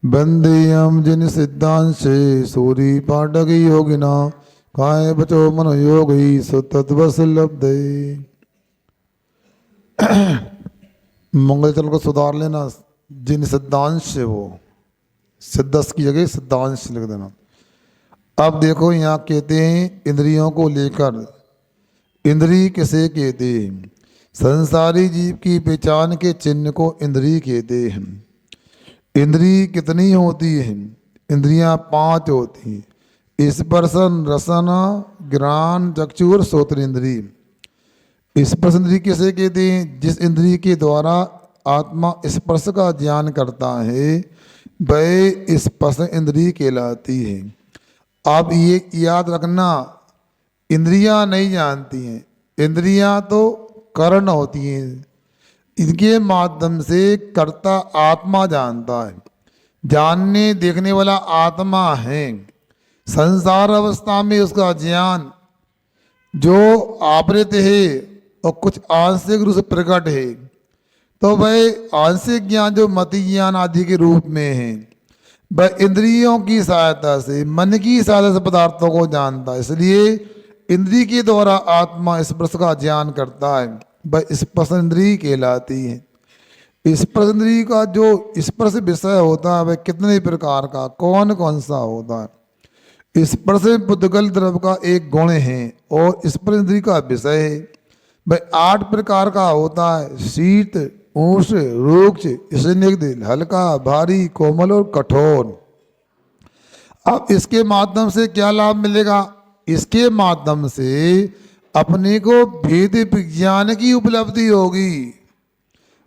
बंदेयम जिन सिद्धांशे सूरी पाठक योगिना काय बचो मनो योगी सुतत्वस लब्धे। मंगलचल को सुधार लेना, जिन सिद्धांश से वो सिद्धस की जगह सिद्धांश लिख देना। अब देखो यहाँ कहते हैं इंद्रियों को लेकर, इंद्रिय किसे कहते हैं? संसारी जीव की पहचान के चिन्ह को इंद्रिय कहते हैं। इंद्रिय कितनी होती है? इंद्रियां 5 होती हैं। स्पर्शन, रसन, घ्राण, चक्षु और श्रोत्र इंद्रिय। स्पर्श इंद्रिय किसे कहते हैं? जिस इंद्रिय के द्वारा आत्मा स्पर्श का ज्ञान करता है वह स्पर्श इंद्रिय कहलाती है। अब ये याद रखना, इंद्रियां नहीं जानती हैं, इंद्रियां तो कर्ण होती हैं, इनके माध्यम से कर्ता आत्मा जानता है। जानने देखने वाला आत्मा है। संसार अवस्था में उसका ज्ञान जो आवृत है और कुछ आंशिक रूप से प्रकट है, तो वह आंशिक ज्ञान जो मति ज्ञान आदि के रूप में है वह इंद्रियों की सहायता से, मन की सहायता से पदार्थों को जानता है। इसलिए इंद्रिय के द्वारा आत्मा स्पर्श का ज्ञान करता है, वह स्पर्श इंद्रिय कहलाती है। स्पर्श इंद्रिय का जो स्पर्श विषय होता है वह कितने प्रकार का, कौन कौन सा होता है? स्पर्श पुद्गल द्रव्य का एक गुण है और स्पर्श इंद्रिय का विषय है। वह 8 प्रकार का होता है। शीत, उष्ण, रुक्ष, स्निग्ध, हल्का, भारी, कोमल और कठोर। अब इसके माध्यम से क्या लाभ मिलेगा? इसके माध्यम से अपने को भेद विज्ञान की उपलब्धि होगी।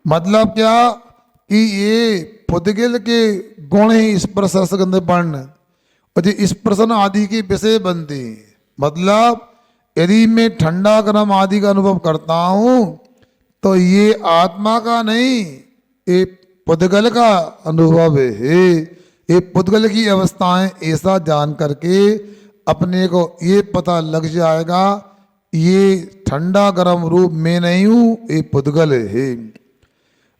मतलब क्या कि ये पुद्गल के गुण ही स्पर्श रसगंध वर्ण और जो स्पर्शन आदि के विषय बनते हैं। मतलब यदि मैं ठंडा गर्म आदि का अनुभव करता हूँ तो ये आत्मा का नहीं, ये पुद्गल का अनुभव है। ये पुद्गल की अवस्थाएं ऐसा जान करके अपने को ये पता लग जाएगा ये ठंडा गर्म रूप में नहीं हूँ, ये पुद्गल है।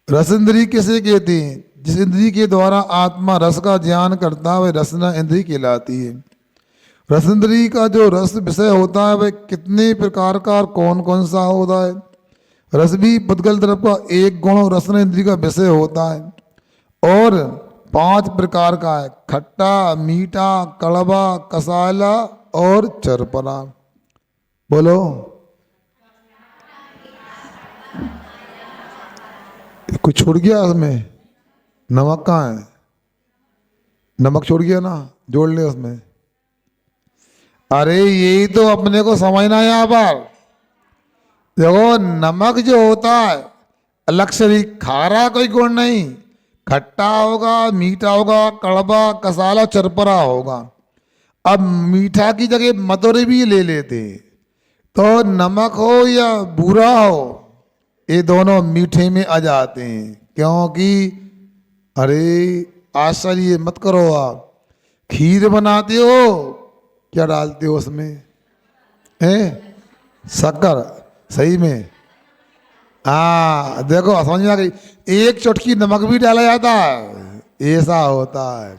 रस इंद्रिय किसे कहते हैं? जिस इंद्रिय के द्वारा आत्मा रस का ज्ञान करता है वह रसना इंद्रिय कहलाती है। रस इंद्रिय का जो रस विषय होता है वह कितने प्रकार का और कौन कौन सा होता है? रस भी पुद्गल द्रव्य का एक गुण और रसना इंद्रिय का विषय होता है और 5 प्रकार का है। खट्टा, मीठा, कड़वा, कसाला और चरपरा। बोलो। कुछ छूट गया उसमें? नमक कहाँ है? नमक छोड़ गया ना, जोड़ ले उसमें। अरे यही तो अपने को समझना है यहाँ पर। देखो नमक जो होता है अलग से खारा कोई गुण नहीं, खट्टा होगा, मीठा होगा, कड़वा, कसाला, चरपरा होगा। अब मीठा की जगह मधुर भी ले लेते, तो नमक हो या बुरा हो ये दोनों मीठे में आ जाते हैं। क्योंकि अरे आश्चर्य मत करो, आप खीर बनाते हो क्या डालते हो उसमें? है शक्कर, सही में। हाँ देखो समझ में आ गई। एक चुटकी नमक भी डाला जाता है, ऐसा होता है।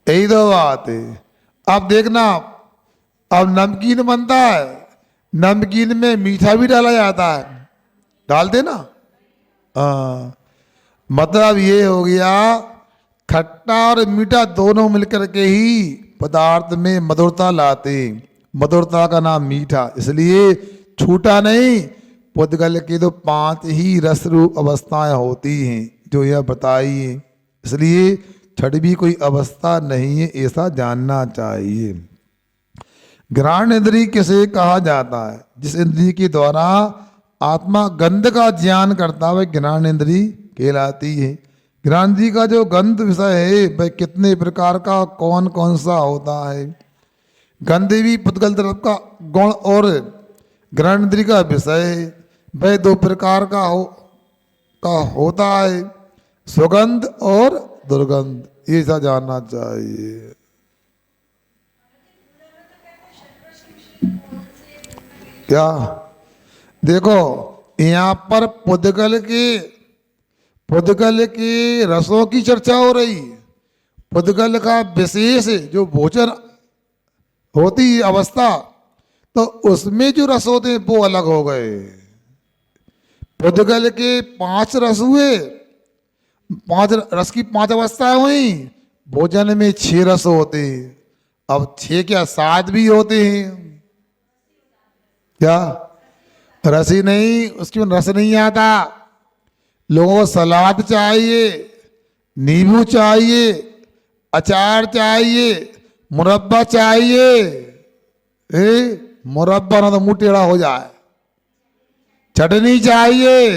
यही तो बात है। अब देखना, अब नमकीन बनता है, नमकीन में मीठा भी डाला जाता है, डाल देना। मतलब ये हो गया खट्टा और मीठा दोनों मिलकर के ही पदार्थ में मधुरता लाते। मधुरता का नाम मीठा, इसलिए छूटा नहीं। पुद्गल के तो 5 ही रस रूप अवस्थाएं होती हैं जो यह बताई है, इसलिए छठी कोई अवस्था नहीं है, ऐसा जानना चाहिए। घ्राण इंद्रिय किसे कहा जाता है? जिस इंद्रिय के द्वारा आत्मा गंध का ज्ञान करता है वह घ्राण इंद्रिय कहलाती है। घ्राण इंद्रिय का जो गंध विषय है वह कितने प्रकार का, कौन कौन सा होता है? गंध भी पुद्गल द्रव्य का गुण और घ्राण इंद्रिय का विषय है। वह 2 प्रकार का होता है, सुगंध और दुर्गंध, ऐसा जानना चाहिए। क्या देखो यहाँ पर पुद्गल के रसों की चर्चा हो रही है। पुद्गल का विशेष जो भोजन होती अवस्था, तो उसमें जो रस होते हैं वो अलग हो गए। पुद्गल के 5 रस हुए, 5 रस की 5 अवस्थाएं हुई। भोजन में 6 रस होते हैं। अब 6 क्या 7 भी होते हैं। क्या रस ही नहीं, उसके में रस नहीं आता। लोगों को सलाद चाहिए, नींबू चाहिए, अचार चाहिए, मुरब्बा चाहिए। मुरब्बा ना तो मुंह टेढ़ा हो जाए। चटनी चाहिए।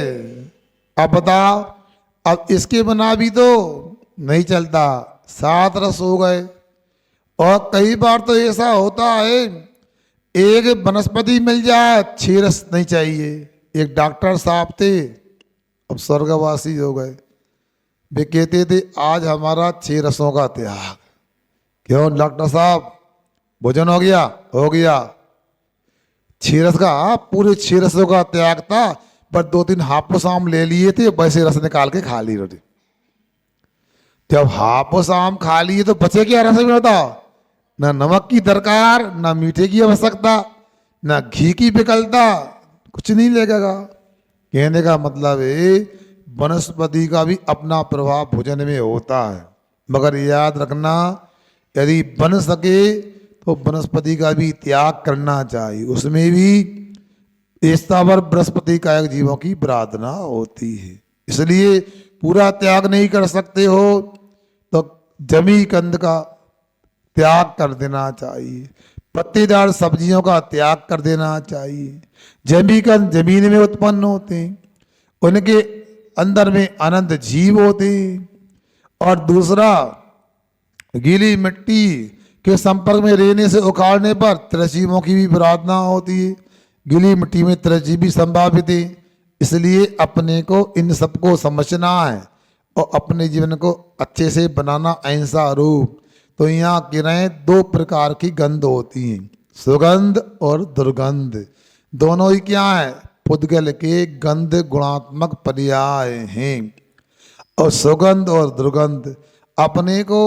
अब बताओ, अब इसके बिना भी तो नहीं चलता। 7 रस हो गए। और कई बार तो ऐसा होता है, एक वनस्पति मिल जाए 6 रस नहीं चाहिए। एक डॉक्टर साहब थे, अब स्वर्गवासी हो गए। वे कहते थे आज हमारा 6 रसों का त्याग। क्यों डॉक्टर साहब, भोजन हो गया? हो गया। 6 रस का, पूरे 6 रसों का त्याग था, पर 2-3 हापुस आम ले लिए थे, वैसे रस निकाल के खा ली रोटी। जब हापुस आम खा लिए तो बचे क्या रस में? बताओ, ना नमक की दरकार, ना मीठे की आवश्यकता, ना घी की विकलता, कुछ नहीं लगेगा। कहने का मतलब है वनस्पति का भी अपना प्रभाव भोजन में होता है, मगर याद रखना यदि बन सके तो वनस्पति का भी त्याग करना चाहिए। उसमें भी स्थावर बृहस्पति कायक जीवों की प्रार्थना होती है, इसलिए पूरा त्याग नहीं कर सकते हो तो जमी कंद का त्याग कर देना चाहिए, पत्तेदार सब्जियों का त्याग कर देना चाहिए। जमी कंद जमीन में उत्पन्न होते हैं, उनके अंदर में अनंत जीव होते हैं। और दूसरा, गीली मिट्टी के संपर्क में रहने से उखाड़ने पर त्रिजीवों की भी प्रार्थना होती है। गीली मिट्टी में त्रिजीवी संभावित है, इसलिए अपने को इन सबको समझना है और अपने जीवन को अच्छे से बनाना अहिंसा रूप। तो यहाँ किरणें 2 प्रकार की गंध होती हैं, सुगंध और दुर्गंध। दोनों ही क्या है? पुद्गल के गंध गुणात्मक पर्याय हैं। और सुगंध और दुर्गंध अपने को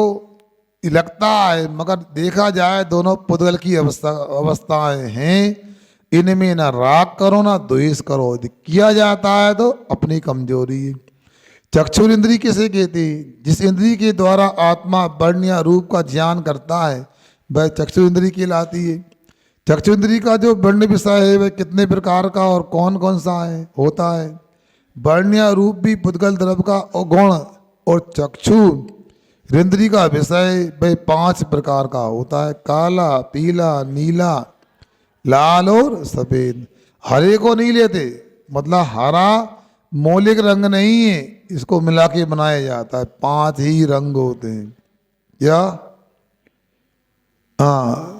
लगता है, मगर देखा जाए दोनों पुद्गल की अवस्थाएं हैं। इनमें ना राग करो ना द्वेष करो, यदि किया जाता है तो अपनी कमजोरी है। चक्षुर इंद्री किसे कहते हैं? जिस इंद्री के द्वारा आत्मा वर्ण या रूप का ज्ञान करता है वह चक्षुर इंद्री कहलाती है। चक्षु इंद्री का जो वर्ण विषय है वह कितने प्रकार का और कौन कौन सा है होता है? वर्ण या रूप भी पुद्गल द्रव्य का गुण, और चक्षु इंद्री का विषय वह 5 प्रकार का होता है, काला, पीला, नीला, लाल और सफेद। हरे को नहीं लेते, मतलब हरा मौलिक रंग नहीं है, इसको मिला के बनाया जाता है। 5 ही रंग होते हैं। क्या? हाँ,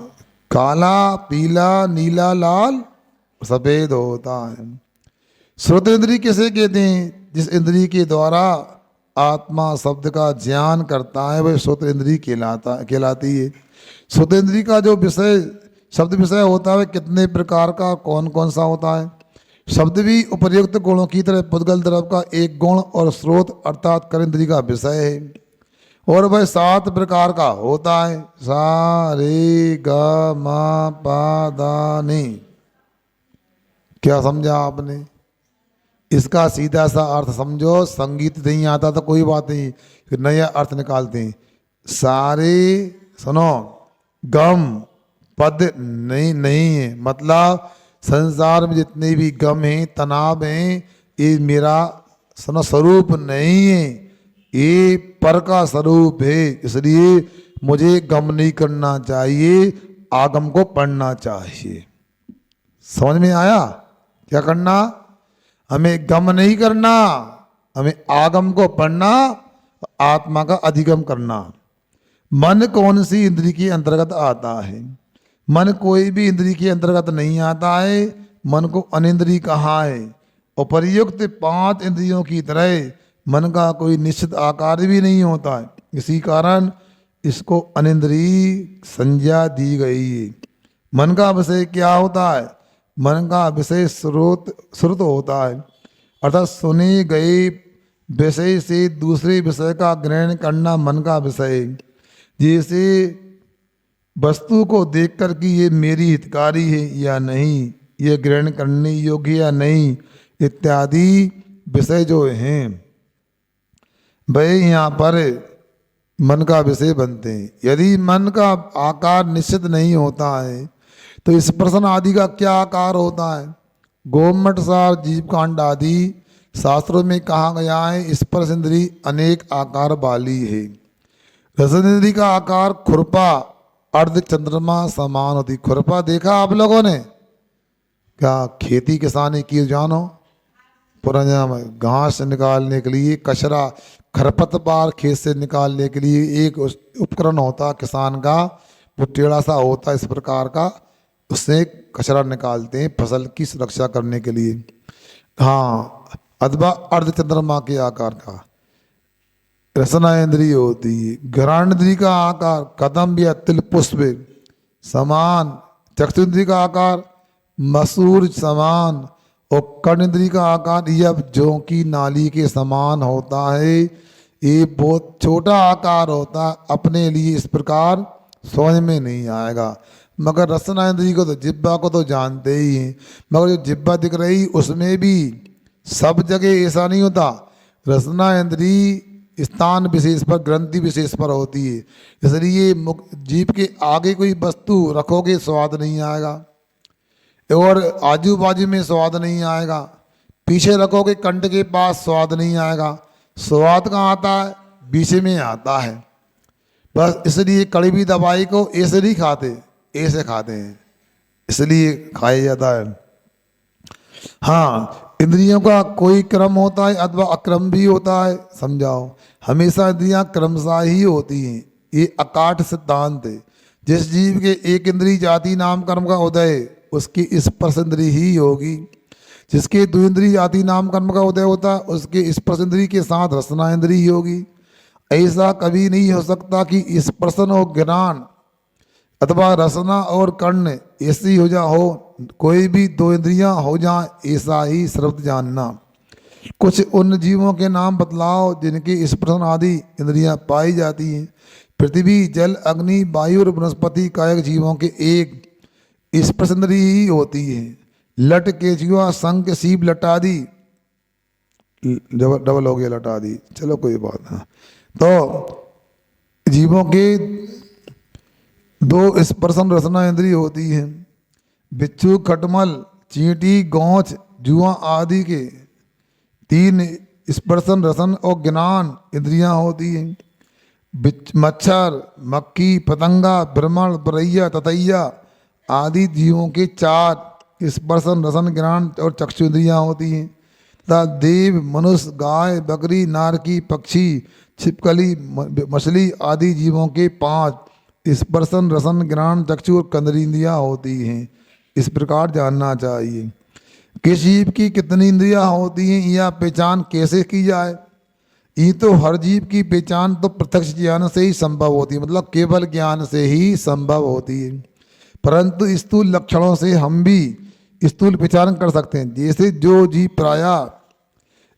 काला, पीला, नीला, लाल, सफेद होता है। श्रोत इंद्री किसे कहते हैं? जिस इंद्री के द्वारा आत्मा शब्द का ज्ञान करता है वह श्रोत इंद्री कहलाती है। श्रोत इंद्री का जो विषय शब्द विषय होता है कितने प्रकार का, कौन कौन सा होता है? शब्द भी उपर्युक्त गुणों की तरह पुद्गल द्रव्य का एक गुण और स्रोत अर्थात कर इंद्री का विषय है, और वह 7 प्रकार का होता है। सा रे ग म प द नि। क्या समझा आपने? इसका सीधा सा अर्थ समझो। संगीत नहीं आता तो कोई बात नहीं, फिर नया अर्थ निकालते हैं। सारे सुनो, गम पद नहीं है, मतलब संसार में जितने भी गम हैं, तनाव हैं, ये मेरा सुनो स्वरूप नहीं है, ये पर का स्वरूप है। इसलिए मुझे गम नहीं करना चाहिए, आगम को पढ़ना चाहिए। समझ में आया? क्या करना? हमें गम नहीं करना, हमें आगम को पढ़ना, आत्मा का अधिगम करना। मन कौन सी इंद्री के अंतर्गत आता है? मन कोई भी इंद्री के अंतर्गत नहीं आता है। मन को अनिंद्री कहा है। उपर्युक्त 5 इंद्रियों की तरह मन का कोई निश्चित आकार भी नहीं होता है, इसी कारण इसको अनिंद्री संज्ञा दी गई है। मन का विषय क्या होता है? मन का विषय श्रुत होता है, अर्थात सुने गए विषय से दूसरे विषय का ग्रहण करना मन का विषय। जैसे वस्तु को देखकर कि ये मेरी हितकारी है या नहीं, ये ग्रहण करने योग्य या नहीं, इत्यादि विषय जो हैं वह यहाँ पर मन का विषय बनते हैं। यदि मन का आकार निश्चित नहीं होता है तो स्पर्शन आदि का क्या आकार होता है? गोमट सार जीव कांड आदि शास्त्रों में कहा गया है स्पर्श इंद्री अनेक आकार वाली है। रसन इंद्री का आकार खुरपा अर्ध चंद्रमा समान होती। खुरपा देखा आप लोगों ने? क्या खेती किसानी की जानो? पुराना घास निकालने के लिए, कचरा खरपतवार खेत से निकालने के लिए एक उपकरण होता किसान का, वो टेढ़ा सा होता इस प्रकार का, उससे कचरा निकालते हैं फसल की सुरक्षा करने के लिए। हाँ, अथवा अर्धचंद्रमा के आकार का रसना इंद्रिय होती है। घ्राण इंद्रिय का आकार कदम या तिल पुष्प समान। चक्षु इंद्रिय का आकार मसूर समान। और कर्ण इंद्रिय का आकार यह जौ की नाली के समान होता है। ये बहुत छोटा आकार होता, अपने लिए इस प्रकार समझ में नहीं आएगा। मगर रसना इंद्रिय को तो, जिब्बा को तो जानते ही हैं, मगर जो जिब्बा दिख रही उसमें भी सब जगह ऐसा नहीं होता। रसना इंद्रिय स्थान विशेष पर, ग्रंथि विशेष पर होती है, इसलिए जीभ के आगे कोई वस्तु रखोगे स्वाद नहीं आएगा और आजू बाजू में स्वाद नहीं आएगा। पीछे रखोगे कंठ के पास स्वाद नहीं आएगा। स्वाद कहाँ आता है? बीच में आता है। बस इसलिए कड़वी दवाई को ऐसे नहीं खाते, ऐसे खाते हैं, इसलिए खाया जाता है। हाँ, इंद्रियों का कोई क्रम होता है अथवा अक्रम भी होता है, समझाओ। हमेशा इंद्रियां क्रमशः ही होती हैं, ये अकाट सिद्धांत है। जिस जीव के एक इंद्रिय जाति नाम कर्म का उदय, उसकी स्पर्श इंद्रिय ही होगी। जिसके दो इंद्रिय जाति नाम कर्म का उदय होता है, उसके स्पर्श इंद्रिय के साथ रसना इंद्रिय ही होगी। ऐसा कभी नहीं हो सकता कि स्पर्शन और ज्ञान अथवा रसना और कर्ण ऐसी हो जा हो, कोई भी दो इंद्रियां हो जाए, ऐसा ही श्रद्ध जानना। कुछ उन जीवों के नाम बतलाओ जिनकी स्पर्शन आदि इंद्रियां पाई जाती हैं। पृथ्वी, जल, अग्नि, वायु और वनस्पति कायक जीवों के एक स्पर्श इंद्रिय ही होती है। लट, केचुआ, शंख, सीप, लटादि, डबल हो गया लटादि, चलो कोई बात ना। तो जीवों के दो स्पर्शन रसना इंद्रिय होती है। बिच्छू, खटमल, चींटी, गोंच, जुआ आदि के तीन स्पर्शन रसन और ज्ञान इंद्रियां होती हैं। मच्छर, मक्खी, पतंगा, भ्रमण, बरैया, ततैया आदि जीवों के चार स्पर्शन रसन ज्ञान और चक्षु इंद्रियां होती हैं। तथा देव, मनुष्य, गाय, बकरी, नारकी, पक्षी, छिपकली, मछली आदि जीवों के पांच स्पर्शन रसन ज्ञान चक्षु और कंदरी इंद्रियां होती हैं। इस प्रकार जानना चाहिए। किस जीव की कितनी इंद्रियां होती हैं, यह पहचान कैसे की जाए? ये तो हर जीव की पहचान तो प्रत्यक्ष ज्ञान से ही संभव होती है, मतलब केवल ज्ञान से ही संभव होती है। परंतु स्थूल लक्षणों से हम भी स्थूल पहचान कर सकते हैं। जैसे जो जीव प्रायः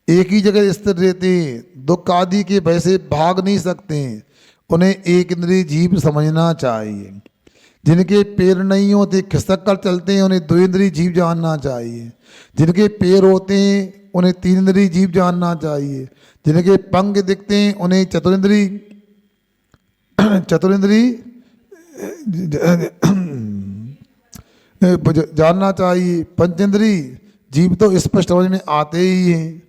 एक ही जगह स्थिर रहते हैं, दुख आदि के भय से भाग नहीं सकते हैं, उन्हें एक इंद्रिय जीव समझना चाहिए। जिनके पैर नहीं होते, खिसक कर चलते हैं, उन्हें दो इंद्रिय जीव जानना चाहिए। जिनके पैर होते हैं उन्हें तीन इंद्रिय जीव जानना चाहिए। जिनके पंख दिखते हैं उन्हें चतुरिंद्रिय जानना चाहिए। पंचेंद्रिय जीव तो स्पष्ट समझ में आते ही हैं।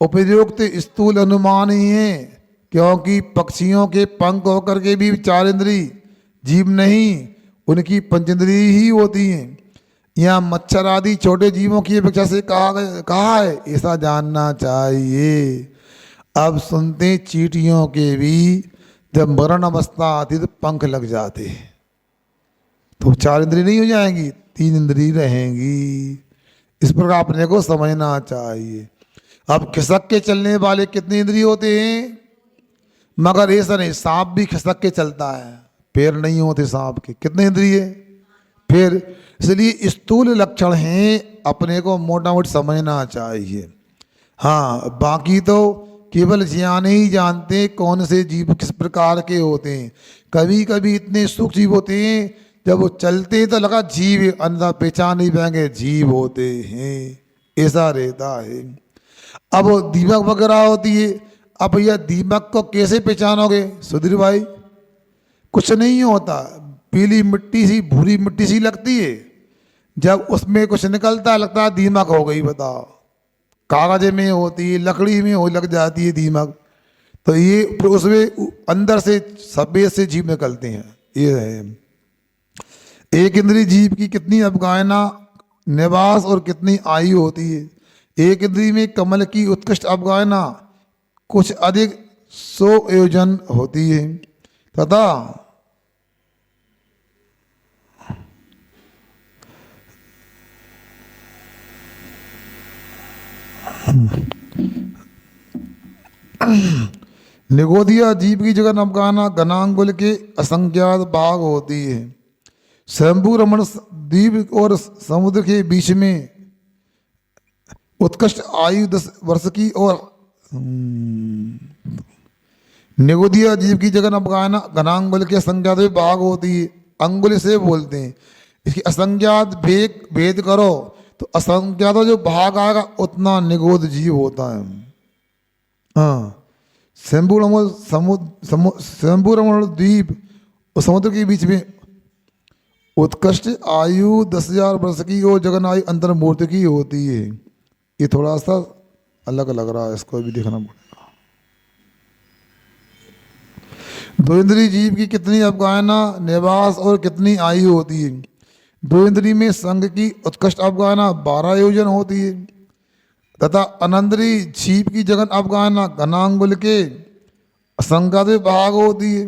उपयुक्त स्थूल अनुमान ही हैं, क्योंकि पक्षियों के पंख होकर के भी चार इंद्रिय जीव नहीं, उनकी पंचेंद्रिय ही होती हैं। यहाँ मच्छर आदि छोटे जीवों की अपेक्षा से कहा है, ऐसा जानना चाहिए। अब सुनते चींटियों के भी जब मरण अवस्था आती तो पंख लग जाते, तो चार इंद्रिय नहीं हो जाएंगी, तीन इंद्रिय रहेंगी। इस प्रकार अपने को समझना चाहिए। अब खिसक के चलने वाले कितने इंद्रिय होते हैं? मगर ऐसा नहीं, सांप भी खिसक के चलता है, पैर नहीं होते सांप के, कितने इंद्रिय? फिर इसलिए स्थूल लक्षण हैं, अपने को मोटा मोटा समझना चाहिए। हाँ, बाकी तो केवल ज्ञानी ही जानते हैं कौन से जीव किस प्रकार के होते हैं। कभी कभी इतने सूक्ष्म जीव होते हैं, जब वो चलते हैं तो लगा जीव है, अंदर पहचान नहीं पाएंगे जीव होते हैं, ऐसा रहता है। अब वो दीमक वगैरह होती है, अब भैया दीमक को कैसे पहचानोगे सुधीर भाई? कुछ नहीं होता, पीली मिट्टी सी भूरी मिट्टी सी लगती है, जब उसमें कुछ निकलता लगता है दीमक हो गई। बताओ, कागज में होती है, लकड़ी में हो लग जाती है दीमक, तो ये उसमें अंदर से सफेद से जीव निकलते हैं। ये है एक इंद्रिय जीव की कितनी अवगाहना, निवास और कितनी आयु होती है। एक इंद्रिय में कमल की उत्कृष्ट अवगाहना कुछ अधिक 100 योजन होती है तथा निगोदिया जीव की जगह अवगाहना घनांगुल के असंख्यात भाग होती है। शंभु रमण द्वीप और समुद्र के बीच में उत्कृष्ट आयु 10 वर्ष की और निगोदिया जीव की जगह अवगाहना घनांगुल के असंख्यात भाग होती है। अंगुल से बोलते हैं, इसकी असंख्यात भेद करो तो असंख्यात जो भाग आएगा उतना निगोद जीव होता है। हाँ, शंभु रमण द्वीप और समुद्र के बीच में उत्कृष्ट आयु 10,000 वर्ष की और जगन आयु अंतर्मूर्ति की होती है। ये थोड़ा सा अलग लग रहा है, इसको भी देखना पड़ेगा। दो इंद्रिय जीव की कितनी अवगाहना, निवास और कितनी आयु होती है। दो इंद्रिय में संघ की उत्कृष्ट अवगाहना 12 योजन होती है तथा अनंद्री जीव की जगन अवगाहना घनांगुल के असंख्यात भाग होती है।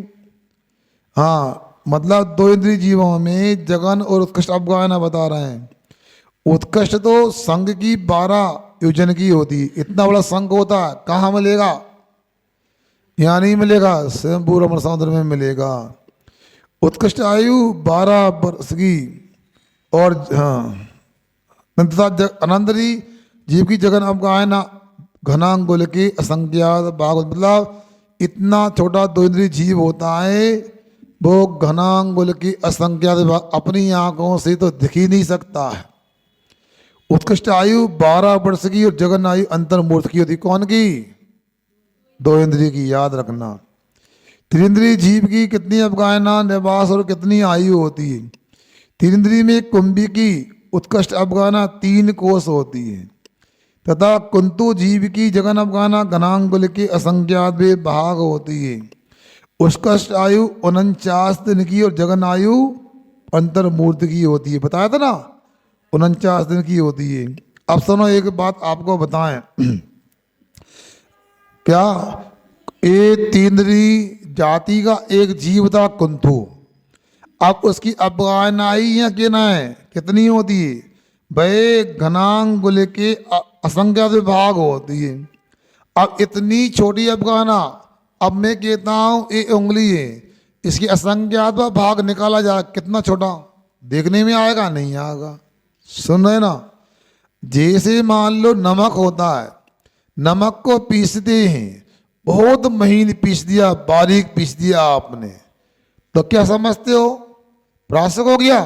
हाँ, मतलब दो इंद्रिय जीवों में जगन और उत्कृष्ट अवगाहना बता रहे हैं। उत्कृष्ट तो संघ की 12 योजन की होती है। इतना बड़ा संघ होता है, कहाँ मिलेगा? यहाँ नहीं मिलेगा, शंभु रमण समुद्र में मिलेगा। उत्कृष्ट आयु 12 वर्ष की और हाँ तथा अनंतरी जीव की जगन अवगाहना घनांगुल के असंख्यात भाग, मतलब इतना छोटा दो इंद्रिय जीव होता है, वो घनांगुल की असंख्यात भाग अपनी आंखों से तो दिख ही नहीं सकता है। उत्कृष्ट आयु 12 वर्ष की और जगन आयु अंतर्मूर्त की होती। कौन की? दो इंद्रिय की, याद रखना। त्रिंद्रिय जीव की कितनी अवगाहना, निवास और कितनी आयु होती है। त्रिंद्रिय में कुंभी की उत्कृष्ट अवगाहना 3 कोष होती है तथा कुंतु जीव की जगन अवगाहना घनांगुल के असंख्यात भाग होती है। उत्कृष्ट आयु 49 दिन की और जगन आयु अंतर्मूर्त की होती है। बताया था ना, 49 दिन की होती है। अब सुनो, एक बात आपको बताएं क्या, ये तीन्द्री जाति का एक जीव था कुंतु। अब उसकी अवगाहनाई या कहना है कितनी होती है भाई? घनांगुल के असंख्यात भाग होती है। अब इतनी छोटी अवगाहना, अब मैं कहता हूँ ये उंगली है, इसकी असंख्यात भाग निकाला जाए, कितना छोटा देखने में आएगा? नहीं आएगा। सुन रहे ना, जैसे मान लो नमक होता है, नमक को पीसते हैं, बहुत महीन पीस दिया, बारीक पीस दिया आपने, तो क्या समझते हो प्रासक हो गया?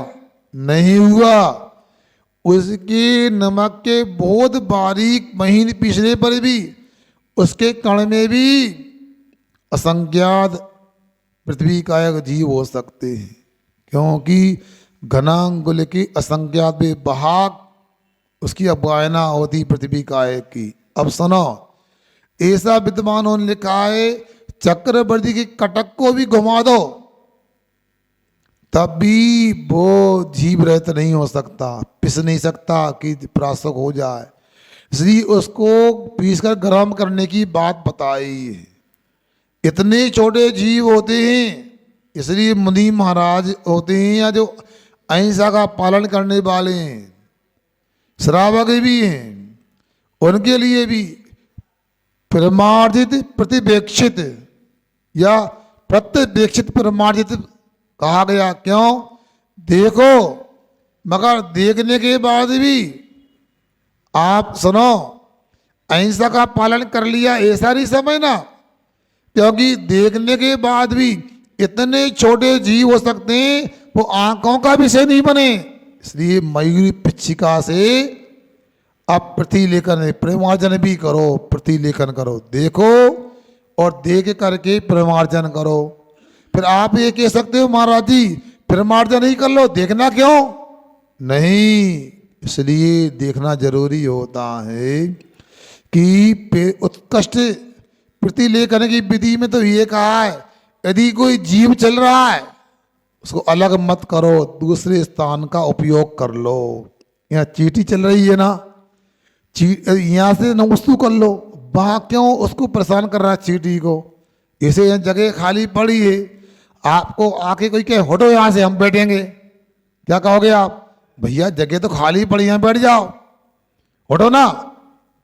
नहीं हुआ। उसके नमक के बहुत बारीक महीन पीसने पर भी उसके कण में भी असंख्यात पृथ्वी कायक जीव हो सकते हैं, क्योंकि घनांगुल की असंख्यात भाग उसकी अवगाहना होती पृथ्वी कायक की। अब सुनो, ऐसा विद्वानों ने लिखा है, चक्रवर्ती के कटक को भी घुमा दो तब भी वो जीव रहित नहीं हो सकता, पिस नहीं सकता कि प्रासक हो जाए। इसलिए उसको पीसकर गर्म करने की बात बताई है। इतने छोटे जीव होते हैं, इसलिए मुनि महाराज होते हैं या जो अहिंसा का पालन करने वाले हैं, श्रावक भी हैं, उनके लिए भी प्रमार्जित प्रतिवेक्षित या प्रत्यवेक्षित प्रमार्जित कहा गया। क्यों? देखो, मगर देखने के बाद भी आप सुनो, अहिंसा का पालन कर लिया ऐसा नहीं समझना, क्योंकि देखने के बाद भी इतने छोटे जीव हो सकते हैं वो आंखों का विषय नहीं बने। इसलिए मयूरी पिच्छिका से आप प्रतिलेखन परिमार्जन भी करो, प्रतिलेखन करो, देखो और देख करके परिमार्जन करो। फिर आप ये कह सकते हो महाराज जी परिमार्जन ही कर लो, देखना क्यों नहीं? इसलिए देखना जरूरी होता है कि उत्कृष्ट प्रतिलेखन की विधि में तो ये कहा है, यदि कोई जीव चल रहा है उसको अलग मत करो, दूसरे स्थान का उपयोग कर लो। यहाँ चींटी चल रही है ना, यहाँ से नमस्तु कर लो, वहाँ क्यों उसको परेशान कर रहा है चींटी को? इसे यहाँ जगह खाली पड़ी है, आपको आके कोई कहे हटो यहाँ से हम बैठेंगे, क्या कहोगे आप? भैया जगह तो खाली पड़ी, यहाँ बैठ जाओ, हटो ना,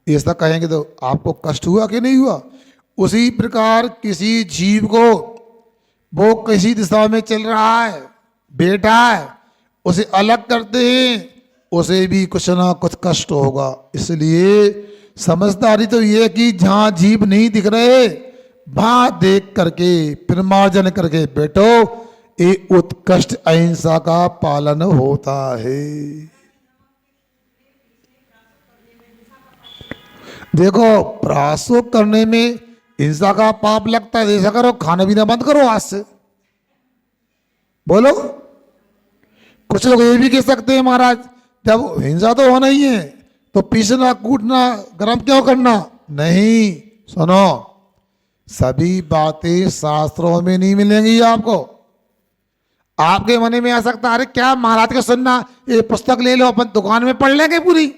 ऐसा कहेंगे तो आपको कष्ट हुआ कि नहीं हुआ? उसी प्रकार किसी जीव को वो किसी दिशा में चल रहा है, बैठा है, उसे अलग करते हैं, उसे भी कुछ ना कुछ कष्ट होगा। इसलिए समझदारी तो ये कि जहाँ जीव नहीं दिख रहे वहां देख करके परिमार्जन करके बैठो, ये उत्कृष्ट अहिंसा का पालन होता है। देखो प्रासोग करने में हिंसा का पाप लगता है, ऐसा करो खाना पीना बंद करो आज से। बोलो, कुछ लोग ये भी कह सकते हैं महाराज जब हिंसा तो होना ही है तो पीसना कूटना गरम क्यों करना? नहीं, सुनो, सभी बातें शास्त्रों में नहीं मिलेंगी आपको। आपके मन में आ सकता है अरे क्या महाराज का सुनना, ये पुस्तक ले लो अपन दुकान में पढ़ लेंगे पूरी।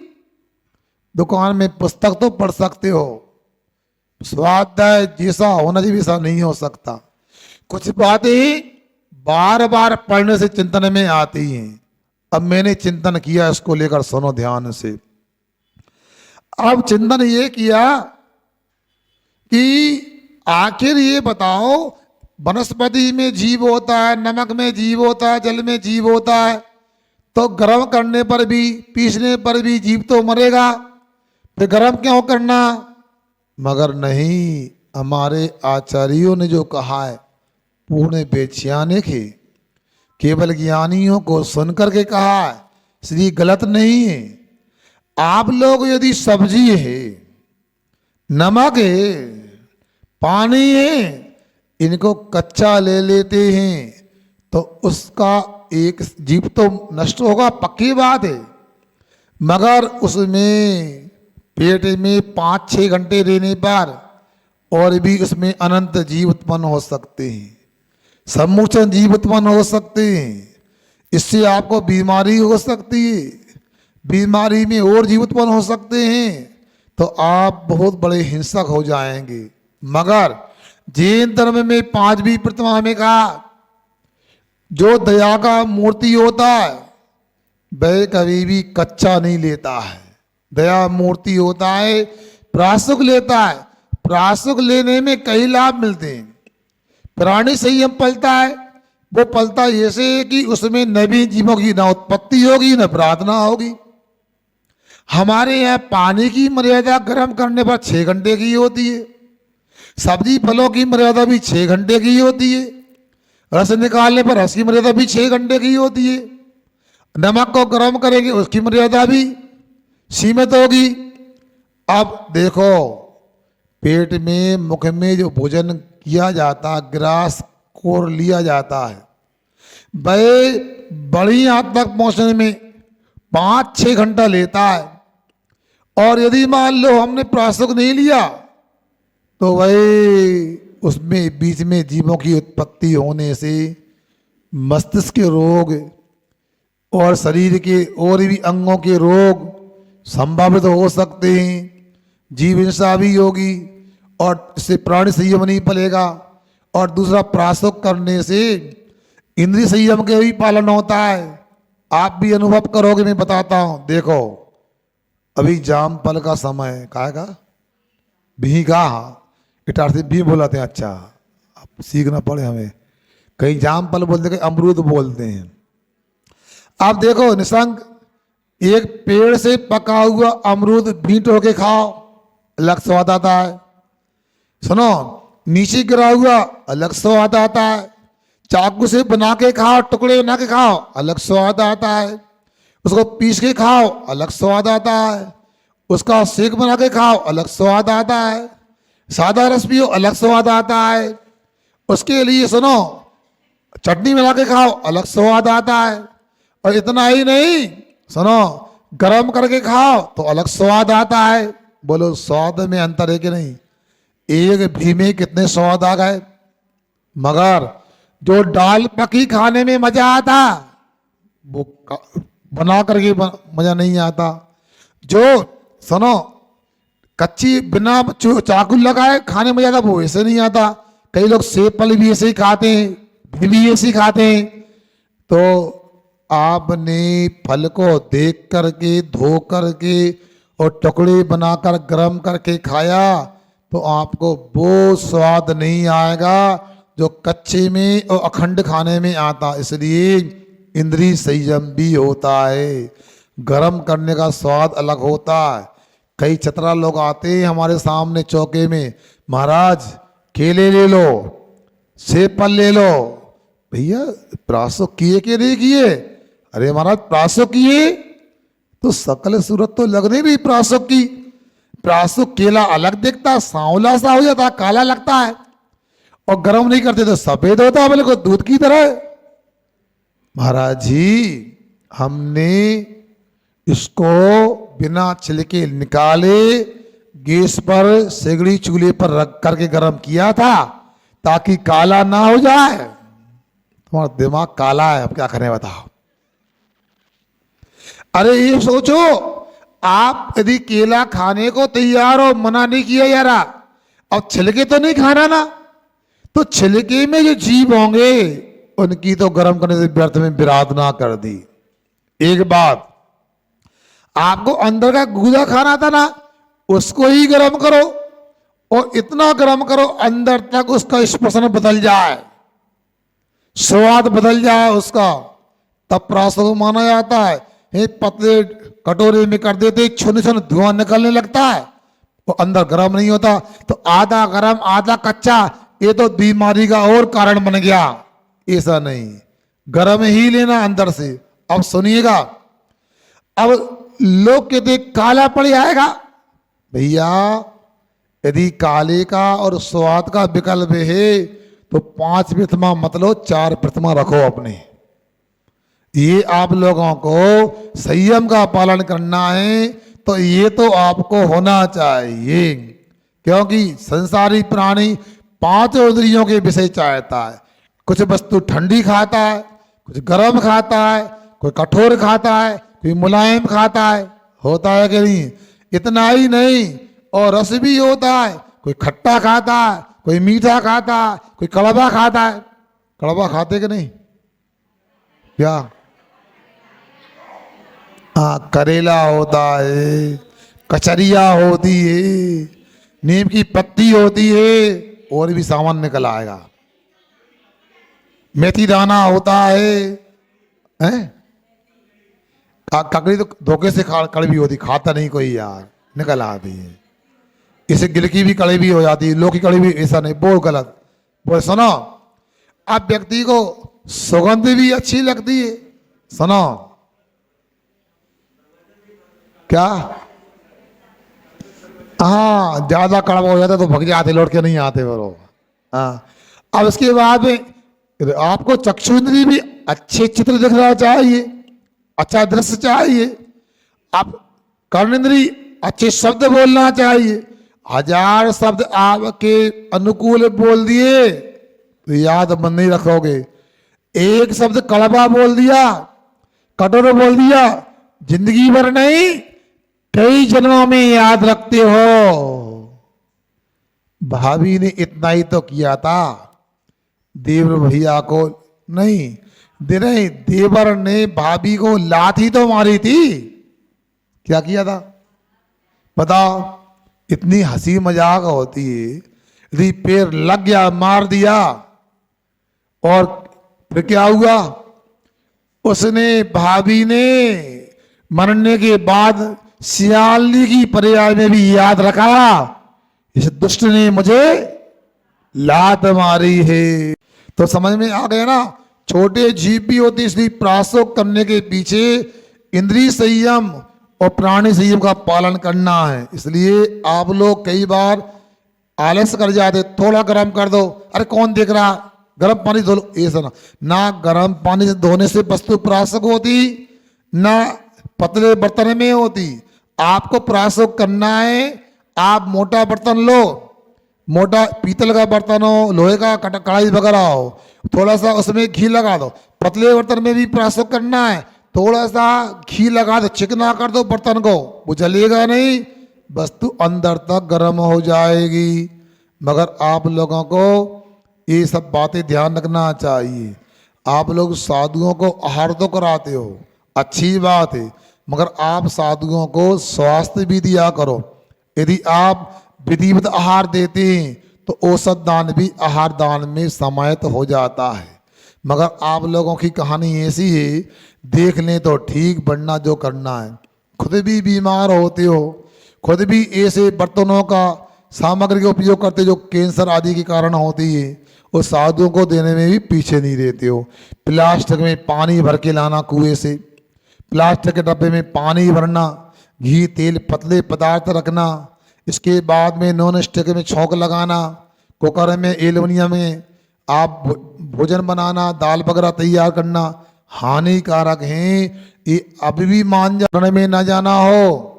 दुकान में पुस्तक तो पढ़ सकते हो, स्वाध्याय जैसा होना चाहिए वैसा नहीं हो सकता। कुछ बातें बार बार पढ़ने से चिंतन में आती हैं। अब मैंने चिंतन किया, इसको लेकर सुनो ध्यान से। अब चिंतन ये किया कि आखिर ये बताओ वनस्पति में जीव होता है, नमक में जीव होता है, जल में जीव होता है, तो गर्म करने पर भी पीसने पर भी जीव तो मरेगा, फिर गर्म क्यों करना? मगर नहीं, हमारे आचार्यों ने जो कहा है पूर्ण वैज्ञानिक है, केवल ज्ञानियों को सुन करके कहा है, इसलिए गलत नहीं है। आप लोग यदि सब्जी है, नमक है, पानी है, इनको कच्चा ले लेते हैं तो उसका एक जीव तो नष्ट होगा, पक्की बात है, मगर उसमें पेट में 5-6 घंटे रहने पर और भी उसमें अनंत जीव उत्पन्न हो सकते हैं, सम्मोचन जीव उत्पन्न हो सकते हैं। इससे आपको बीमारी हो सकती है, बीमारी में और जीव उत्पन्न हो सकते हैं, तो आप बहुत बड़े हिंसक हो जाएंगे। मगर जैन धर्म में 5वीं प्रतिमा में कहा जो दया का मूर्ति होता है वह कभी भी कच्चा नहीं लेता है, दया मूर्ति होता है, प्रासुक लेता है। प्रासुक लेने में कई लाभ मिलते हैं। प्राणी संयम पलता है, वो पलता ऐसे कि उसमें नवीन जीवों की ना उत्पत्ति होगी न प्रार्थना होगी। हमारे यहाँ पानी की मर्यादा गर्म करने पर 6 घंटे की होती है, सब्जी फलों की मर्यादा भी 6 घंटे की होती है, रस निकालने पर रस की मर्यादा भी 6 घंटे की होती है, नमक को गर्म करेंगे उसकी मर्यादा भी सीमित होगी। अब देखो पेट में मुख में जो भोजन किया जाता, ग्रास कोर लिया जाता है, वह बड़ी आंत तक पहुंचने में 5-6 घंटा लेता है। और यदि मान लो हमने प्रासुक नहीं लिया तो वह उसमें बीच में जीवों की उत्पत्ति होने से मस्तिष्क के रोग और शरीर के और भी अंगों के रोग संभावित हो सकते हैं, जीव हिंसा भी होगी और इससे प्राणी संयम नहीं पलेगा। और दूसरा प्रासुक करने से इंद्रिय संयम के भी पालन होता है। आप भी अनुभव करोगे, मैं बताता हूँ। देखो अभी जाम फल का समय का भीगा, इटार से भी बोलाते हैं। अच्छा आप सीखना पड़े हमें, कहीं जाम फल बोलते कहीं अमरूद बोलते हैं। आप देखो निशंक, एक पेड़ से पका हुआ अमरूद भींट होके खाओ, अलग स्वाद आता है। सुनो, नीचे गिरा हुआ अलग स्वाद आता है। चाकू से बना के खाओ, टुकड़े बना के खाओ, अलग स्वाद आता है। उसको पीस के खाओ, अलग स्वाद आता है। उसका सेक बना के खाओ, अलग स्वाद आता है। सादा रस पियो, अलग स्वाद आता है। उसके लिए सुनो, चटनी बना के खाओ, अलग स्वाद आता है। और इतना ही नहीं, सुनो, गरम करके खाओ तो अलग स्वाद आता है। बोलो स्वाद में अंतर है कि नहीं? एक भी में कितने स्वाद आ गए। मगर जो दाल पकी खाने में मजा आता, वो बना करके मजा नहीं आता। जो सुनो, कच्ची बिना चाकू लगाए खाने में मजा आता, वो ऐसे नहीं आता। कई लोग सेब फल भी ऐसे ही खाते हैं, भी ऐसे ही खाते हैं। तो आपने फल को देख करके, धो करके और टुकड़े बनाकर गरम करके खाया तो आपको वो स्वाद नहीं आएगा जो कच्चे में और अखंड खाने में आता। इसलिए इंद्रिय संयम भी होता है। गरम करने का स्वाद अलग होता है। कई चतरा लोग आते हैं हमारे सामने चौके में, महाराज केले ले लो, सेब फल ले लो। भैया प्रासो किए कि नहीं किए? अरे महाराज प्रासो किए तो सकल सूरत तो लग नहीं रही प्रासो की। प्रासो केला अलग दिखता, सांवला सा हो जाता, काला लगता है। और गर्म नहीं करते तो सफेद होता है, बिल्कुल दूध की तरह। महाराज जी, हमने इसको बिना छिलके निकाले गैस पर सेगड़ी चूल्हे पर रख करके गर्म किया था ताकि काला ना हो जाए। तुम्हारा दिमाग काला है, अब क्या करें बताओ। अरे ये सोचो, आप यदि केला खाने को तैयार हो, मना नहीं किया यार, अब छिलके तो नहीं खाना ना, तो छिलके में जो जीव होंगे उनकी तो गर्म करने से व्यर्थ में विराध ना कर दी। एक बात, आपको अंदर का गूदा खाना था ना, उसको ही गर्म करो और इतना गर्म करो अंदर तक उसका स्पर्शन बदल जाए, स्वाद बदल जाए उसका, तब प्रासो माना जाता है। पतले कटोरे में कर देते, छुन छुन धुआं निकलने लगता है, वो अंदर गर्म नहीं होता। तो आधा गर्म आधा कच्चा, ये तो बीमारी का और कारण बन गया। ऐसा नहीं, गर्म ही लेना अंदर से। अब सुनिएगा, अब लोग कहते काला पड़ जाएगा। भैया यदि काले का और स्वाद का विकल्प है तो 5 प्रथमा मत लो, 4 प्रथमा रखो अपने। ये आप लोगों को संयम का पालन करना है तो ये तो आपको होना चाहिए, क्योंकि संसारी प्राणी 5 इंद्रियों के विषय चाहता है। कुछ वस्तु ठंडी खाता है, कुछ गर्म खाता है, कोई कठोर खाता है, कोई मुलायम खाता है। होता है कि नहीं? इतना ही नहीं, और रस भी होता है। कोई खट्टा खाता है, कोई मीठा खाता है, कोई कड़वा खाता है। कड़वा खाते कि नहीं? क्या? हाँ, करेला होता है, कचरिया होती है, नीम की पत्ती होती है, और भी सामान निकल आएगा। मेथी दाना होता है, हैं? ककड़ी तो धोखे से कड़वी होती, खाता नहीं कोई यार, निकल आती है। इसे गिलकी भी कड़वी हो जाती है, लौकी कड़ी भी, ऐसा नहीं, वो गलत। बोल सुनो, अब व्यक्ति को सुगंध भी अच्छी लगती है। सुनो क्या? हाँ, ज्यादा कड़वा हो जाता तो भग जाते, लौट के नहीं आते वो। हाँ, अब इसके बाद में आपको चक्षु इंद्री भी अच्छे चित्र दिखना चाहिए, अच्छा दृश्य चाहिए। आप कर्ण इंद्री अच्छे शब्द बोलना चाहिए। 1000 शब्द आपके अनुकूल बोल दिए तो याद मन नहीं रखोगे। एक शब्द कड़वा बोल दिया, कठोर बोल दिया, जिंदगी भर नहीं, कई जन्मों में याद रखते हो। भाभी ने इतना ही तो किया था, देवर भैया को नहीं, देवर ने भाभी को लाठी तो मारी थी। क्या किया था बताओ? इतनी हंसी मजाक होती है, यदि पैर लग गया, मार दिया, और फिर क्या हुआ? उसने, भाभी ने मरने के बाद सियालनी की पर्याय में भी याद रखा, इस दुष्ट ने मुझे लात मारी है। तो समझ में आ गया ना, छोटे जीव भी होते इसलिए प्रासोक करने के पीछे इंद्रिय संयम और प्राणी संयम का पालन करना है। इसलिए आप लोग कई बार आलस कर जाते, थोड़ा गर्म कर दो, अरे कौन देख रहा, गर्म पानी धो लो, ऐसा ना गर्म पानी से धोने से वस्तु प्रासक होती, ना पतले बर्तन में होती। आपको प्रासक करना है, आप मोटा बर्तन लो, मोटा पीतल का बर्तन हो, लोहे का कढ़ाई वगैरह हो, थोड़ा सा उसमें घी लगा दो। पतले बर्तन में भी प्रासक करना है, थोड़ा सा घी लगा दो, चिकना कर दो बर्तन को, वो जलेगा नहीं, वस्तु अंदर तक गर्म हो जाएगी। मगर आप लोगों को ये सब बातें ध्यान रखना चाहिए। आप लोग साधुओं को आहार तो कराते हो, अच्छी बात है, मगर आप साधुओं को स्वास्थ्य भी दिया करो। यदि आप विधिवत आहार देते हैं तो औसत दान भी आहार दान में समाहित हो जाता है। मगर आप लोगों की कहानी ऐसी है, देख लें तो ठीक, बनना जो करना है। खुद भी बीमार होते हो, खुद भी ऐसे बर्तनों का सामग्री का उपयोग करते जो कैंसर आदि के कारण होती है, और साधुओं को देने में भी पीछे नहीं रहते हो। प्लास्टिक में पानी भर के लाना कुएं से, प्लास्टिक के डब्बे में पानी भरना, घी तेल पतले पदार्थ रखना, इसके बाद में नॉन स्टिक में छौंक लगाना, कुकर में एल्युमिनियम में आप भोजन बनाना, दाल वगैरह तैयार करना, हानिकारक हैं। ये अभी भी मान जाने में न जाना हो।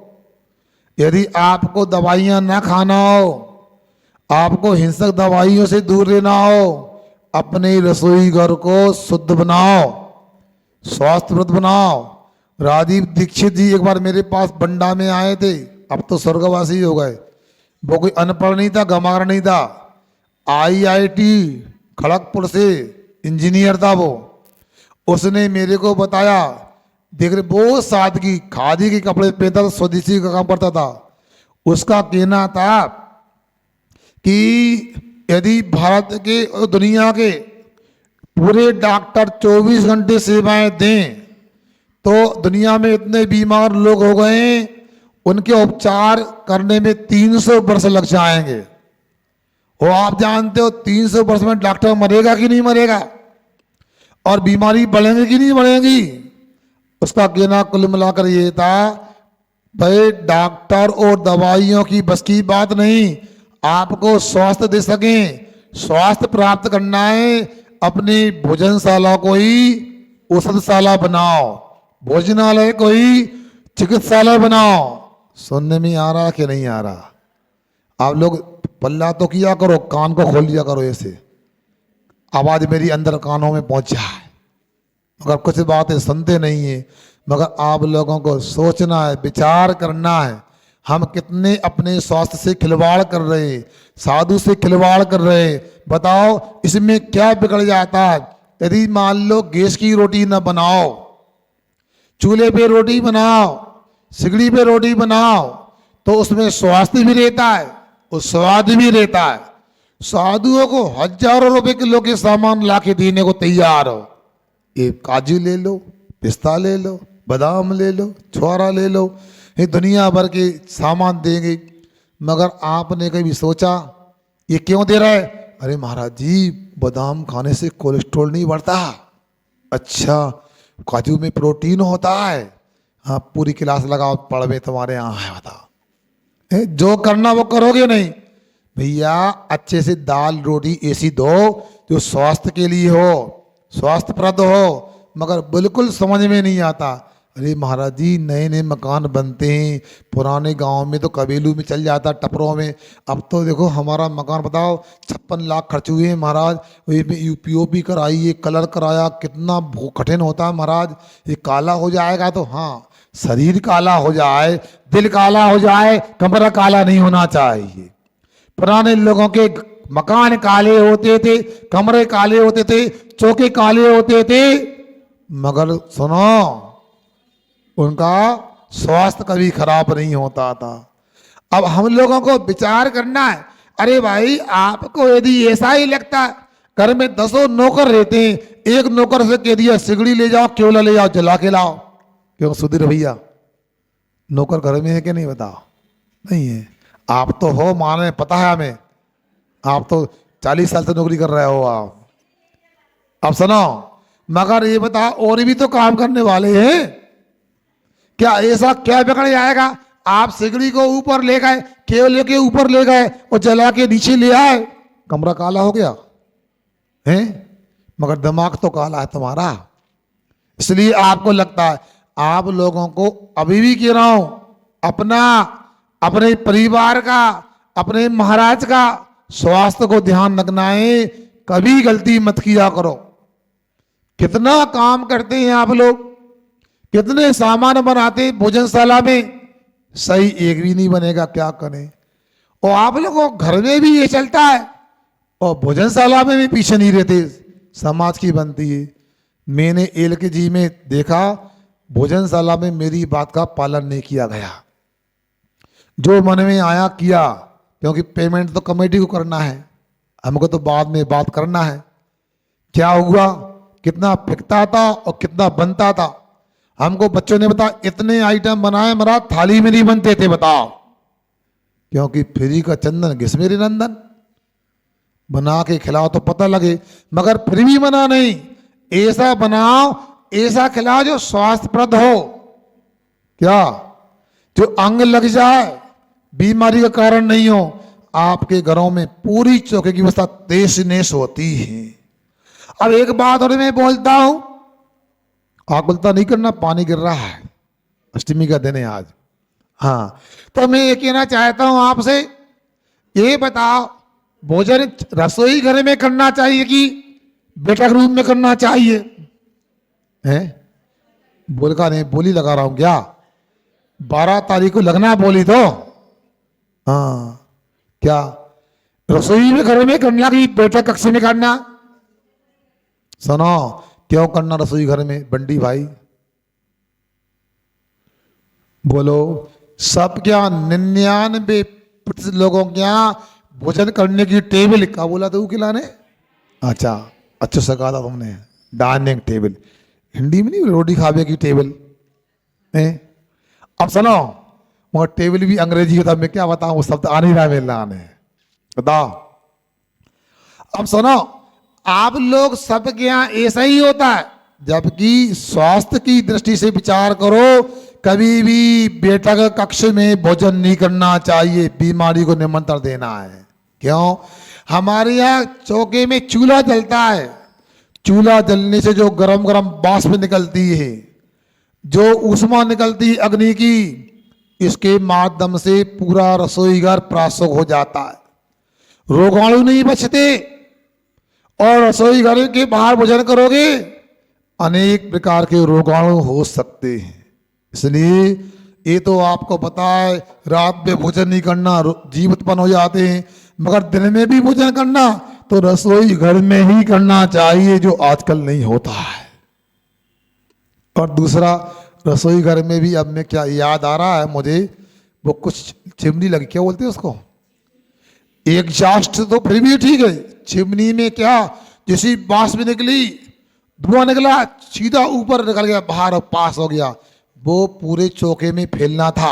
यदि आपको दवाइयाँ ना खाना हो, आपको हिंसक दवाइयों से दूर रहना हो, अपने रसोई घर को शुद्ध बनाओ, स्वास्थ्यप्रद बनाओ। राजीव दीक्षित जी एक बार मेरे पास बंडा में आए थे, अब तो स्वर्गवासी हो गए। वो कोई अनपढ़ नहीं था, गंवार नहीं था, IIT खड़गपुर से इंजीनियर था वो। उसने मेरे को बताया, देख रहे बहुत सादगी, खादी के कपड़े पहनता था, स्वदेशी का काम करता था। उसका कहना था कि यदि भारत के और दुनिया के पूरे डॉक्टर 24 घंटे सेवाएं दें तो दुनिया में इतने बीमार लोग हो गए हैं, उनके उपचार करने में 300 वर्ष लग जाएंगे। और आप जानते हो 300 वर्ष में डॉक्टर मरेगा कि नहीं मरेगा, और बीमारी बढ़ेगी कि नहीं बढ़ेगी। उसका कहना कुल मिलाकर ये था, भाई डॉक्टर और दवाइयों की बस की बात नहीं, आपको स्वास्थ्य दे सकें, स्वास्थ्य प्राप्त करना है, अपनी भोजनशाला को ही औषधशाला बनाओ, भोजनालय को ही चिकित्सालय बनाओ। सुनने में आ रहा कि नहीं आ रहा? आप लोग पल्ला तो किया करो, कान को खोल लिया करो, ऐसे आवाज मेरी अंदर कानों में पहुंच जाए। मगर कुछ बातें सुनते नहीं है। मगर आप लोगों को सोचना है, विचार करना है, हम कितने अपने स्वास्थ्य से खिलवाड़ कर रहे हैं, साधु से खिलवाड़ कर रहे हैं। बताओ इसमें क्या बिगड़ जाता है? यदि मान लो गैस की रोटी न बनाओ, चूल्हे पे रोटी बनाओ, सिगड़ी पे रोटी बनाओ, तो उसमें स्वास्थ्य भी रहता है और स्वाद भी रहता है। साधुओं को हजारों रुपए किलो के सामान लाके देने को तैयार हो। एक काजू ले लो, पिस्ता ले लो, बादाम ले लो, छुआरा ले लो, ये दुनिया भर के सामान देंगे। मगर आपने कभी सोचा ये क्यों दे रहा है? अरे महाराज जी, बादाम खाने से कोलेस्ट्रॉल नहीं बढ़ता। अच्छा, काजू में प्रोटीन होता है। हाँ, पूरी क्लास लगाओ, पढ़वे तुम्हारे यहाँ है, बताओ जो करना वो करोगे नहीं। भैया अच्छे से दाल रोटी ऐसी दो जो स्वास्थ्य के लिए हो, स्वास्थ्यप्रद हो। मगर बिल्कुल समझ में नहीं आता। अरे महाराज जी, नए नए मकान बनते हैं, पुराने गांव में तो कबीलू में चल जाता, टपरों में। अब तो देखो हमारा मकान बताओ 56 लाख खर्च हुए हैं महाराज, UPOP कराई, कलर कराया, कितना कठिन होता है महाराज। ये काला हो जाएगा तो हाँ, शरीर काला हो जाए, दिल काला हो जाए, कमरा काला नहीं होना चाहिए। पुराने लोगों के मकान काले होते थे, कमरे काले होते थे, चौके काले होते थे, मगर सुनो उनका स्वास्थ्य कभी खराब नहीं होता था। अब हम लोगों को विचार करना है। अरे भाई, आपको यदि ऐसा ही लगता है, घर में 10 नौकर रहते हैं, एक नौकर से कह दिया सिगड़ी ले जाओ, केवला ले जाओ, जला के लाओ, क्यों सुधीर भैया नौकर घर में है कि नहीं बताओ? नहीं है। आप तो हो माने, पता है हमें, आप तो 40 साल से नौकरी कर रहे हो आप। अब सुनो, मगर ये बता, और भी तो काम करने वाले हैं। क्या ऐसा क्या बिगड़ जाएगा? आप सिगड़ी को ऊपर ले गए, केवल के ऊपर ले गए और जला के नीचे ले आए, कमरा काला हो गया है, मगर दिमाग तो काला है तुम्हारा। इसलिए आपको लगता है, आप लोगों को अभी भी कह रहा हूं, अपना, अपने परिवार का, अपने महाराज का स्वास्थ्य को ध्यान रखना है। कभी गलती मत किया करो। कितना काम करते हैं आप लोग, कितने सामान बनाते हैं भोजनशाला में, सही एक भी नहीं बनेगा, क्या करें। और आप लोगों को घर में भी ये चलता है और भोजनशाला में भी पीछे नहीं रहते, समाज की बनती है। मैंने एलकेजी में देखा, भोजनशाला में मेरी बात का पालन नहीं किया गया, जो मन में आया किया, क्योंकि पेमेंट तो कमेटी को करना है, हमको तो बाद में बात करना है। क्या हुआ, कितना फिकता था और कितना बनता था। हमको बच्चों ने बताया, इतने आइटम बनाए मरा थाली में नहीं बनते थे, बताओ। क्योंकि फ्री का चंदन घिस मेरे नंदन, बना के खिलाओ तो पता लगे, मगर फिर भी मना नहीं, ऐसा बनाओ, ऐसा खिलाओ जो स्वास्थ्यप्रद हो। क्या, जो अंग लग जाए, बीमारी का कारण नहीं हो। आपके घरों में पूरी चौके की व्यवस्था देश नेश होती है। अब एक बात और मैं बोलता हूं, आकुलता नहीं करना, पानी गिर रहा है, अष्टमी का दिन है आज। हाँ, तो मैं ये कहना चाहता हूं आपसे, ये बताओ, भोजन रसोई घर में करना चाहिए कि बैठक रूम में करना चाहिए? है बोल का नहीं, बोली लगा रहा हूं क्या? 12 तारीख को लगना बोली तो। हाँ, क्या रसोई में घर में करना कि बैठक कक्ष में करना? सुनो, क्यों करना रसोई घर में बंडी भाई? बोलो। सब क्या 99% लोगों क्या भोजन करने की टेबल, क्या बोला था वो खिलाने? अच्छा, अच्छा सा कहा था तुमने, डाइनिंग टेबल। हिंदी में नहीं, रोटी खावे की टेबल है। अब सुनो, मगर टेबल भी अंग्रेजी होता, मैं क्या बताऊं, वो शब्द आ नहीं रहा मेरे लाने, बताओ। अब सुनो, आप लोग सबके यहाँ ऐसा ही होता है, जबकि स्वास्थ्य की दृष्टि से विचार करो, कभी भी बैठक कक्ष में भोजन नहीं करना चाहिए, बीमारी को निमंत्रण देना है। क्यों? हमारे यहाँ चौके में चूल्हा जलता है, चूल्हा जलने से जो गरम गरम वाष्प निकलती है, जो ऊष्मा निकलती है अग्नि की, इसके माध्यम से पूरा रसोई घर प्रासुक हो जाता है, रोगाणु नहीं बचते। और रसोई घर के बाहर भोजन करोगे, अनेक प्रकार के रोगाणु हो सकते हैं। इसलिए ये तो आपको पता है, रात में भोजन नहीं करना, जीव उत्पन्न हो जाते हैं, मगर दिन में भी भोजन करना तो रसोई घर में ही करना चाहिए, जो आजकल नहीं होता है। और दूसरा, रसोई घर में भी, अब मैं क्या याद आ रहा है मुझे, वो कुछ चिमनी लगी, क्या बोलते हैं उसको, एग्जॉस्ट तो फिर भी ठीक है, चिमनी में क्या, जैसी बांस में निकली, धुआं निकला, सीधा ऊपर निकल गया, बाहर और पास हो गया, वो पूरे चौके में फैलना था,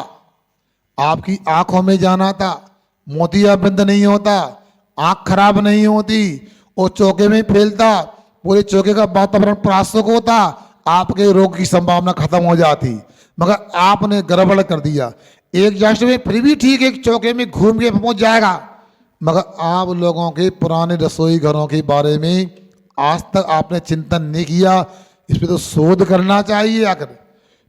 आपकी आंखों में जाना था, मोतियाबिंद नहीं होता, आंख खराब नहीं होती, और चौके में फैलता, पूरे चौके का वातावरण प्रासुक होता, आपके रोग की संभावना खत्म हो जाती, मगर आपने गड़बड़ कर दिया। एक जस्ट में फिर भी ठीक है, चौके में घूम के पहुंच जाएगा, मगर आप लोगों के पुराने रसोई घरों के बारे में आज तक आपने चिंतन नहीं किया। इस पर तो शोध करना चाहिए। आकर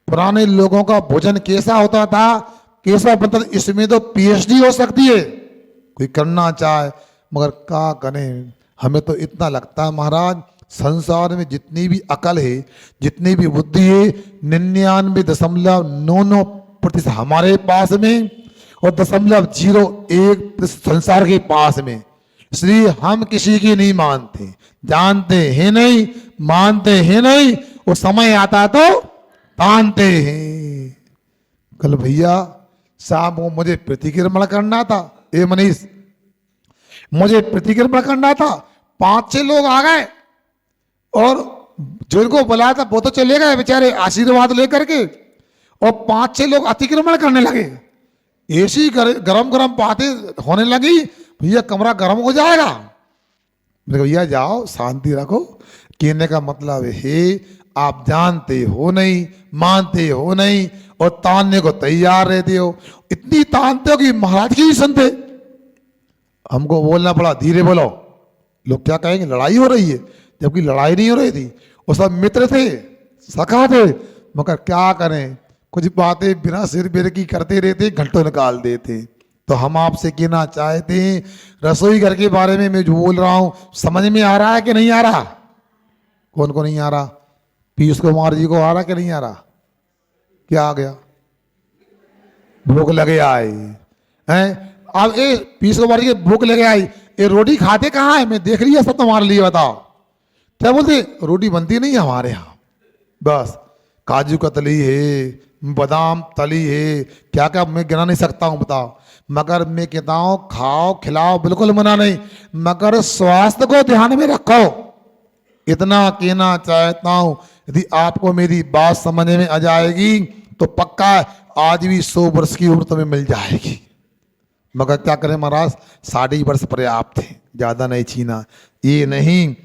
पुराने लोगों का भोजन कैसा होता था, कैसा बनता था, इसमें तो पीएचडी हो सकती है, कोई करना चाहे, मगर क्या करें। हमें तो इतना लगता है महाराज, संसार में जितनी भी अकल है, जितनी भी बुद्धि है, 99.99% हमारे पास में और 0.01% संसार के पास में। इसलिए हम किसी की नहीं मानते, जानते हैं नहीं, मानते हैं नहीं, वो समय आता तो तानते हैं। कल भैया शाम को मुझे प्रतिक्रमण करना था, ए मनीष, मुझे प्रतिक्रमण करना था, 5-6 लोग आ गए और जिनको बुलाया था वो तो चले गए बेचारे आशीर्वाद लेकर के, और 5-6 लोग अतिक्रमण करने लगे। ऐसी गरम गरम बातें होने लगी, भैया कमरा गर्म हो जाएगा। मेरे भैया जाओ शांति रखो। कहने का मतलब है आप जानते हो नहीं, मानते हो नहीं और तानने को तैयार रहते हो। इतनी तानते हो कि महाराज की ही सुनते। हमको बोलना पड़ा धीरे बोलो, लोग क्या कहेंगे लड़ाई हो रही है, जबकि लड़ाई नहीं हो रही थी। वो सब मित्र थे, सखा थे, मगर क्या करें, कुछ बातें बिना सिर बेर की करते रहते, घंटों निकाल देते। तो हम आपसे कहना चाहते हैं, रसोई घर के बारे में मैं जो बोल रहा हूं समझ में आ रहा है कि नहीं आ रहा? कौन को नहीं आ रहा? पीयूष कुमार जी को आ रहा कि नहीं आ रहा? क्या आ गया? भूख लगे आई हैं? अब ये पीयूष कुमार जी भूख लगे आई, ये रोटी खाते कहाँ है? मैं देख लिया सब तुम्हारे लिए, बताओ क्या बोलते? रोटी बनती नहीं है हमारे यहाँ, बस काजू कतली है, बादाम तली है, क्या क्या मैं गिना नहीं सकता हूँ, बताओ। मगर मैं कहता हूँ खाओ खिलाओ, बिल्कुल मना नहीं, मगर स्वास्थ्य को ध्यान में रखो। इतना कहना चाहता हूँ, यदि आपको मेरी बात समझ में आ जाएगी तो पक्का आज भी 100 वर्ष की उम्र तुम्हें मिल जाएगी। मगर क्या करें महाराज, 60 वर्ष पर्याप्त थे, ज्यादा नहीं छीना। ये नहीं,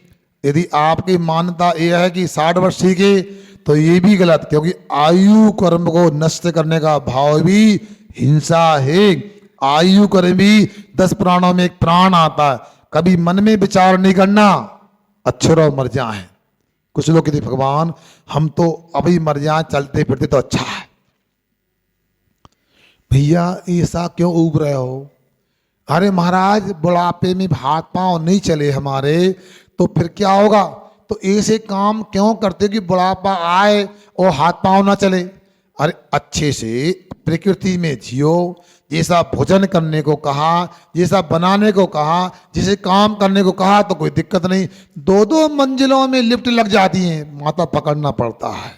यदि आपकी मान्यता ये है कि 60 वर्ष ठीक है तो ये भी गलत, क्योंकि आयु कर्म को नष्ट करने का भाव भी हिंसा है। आयु कर्म भी 10 प्राणों में एक प्राण आता है। कभी मन में विचार नहीं करना, अक्षर मर जाए। कुछ लोग कहते भगवान हम तो अभी मर जाए, चलते फिरते तो अच्छा है। भैया ऐसा क्यों उब रहे हो? अरे महाराज बुढ़ापे में हाथ पांव नहीं चले हमारे तो फिर क्या होगा? तो ऐसे काम क्यों करते कि बुढ़ापा आए और हाथ पांव ना चले? अरे अच्छे से प्रकृति में जियो, जैसा भोजन करने को कहा, जैसा बनाने को कहा, जैसे काम करने को कहा तो कोई दिक्कत नहीं। 2-2 मंजिलों में लिफ्ट लग जाती हैं, माथा पकड़ना पड़ता है।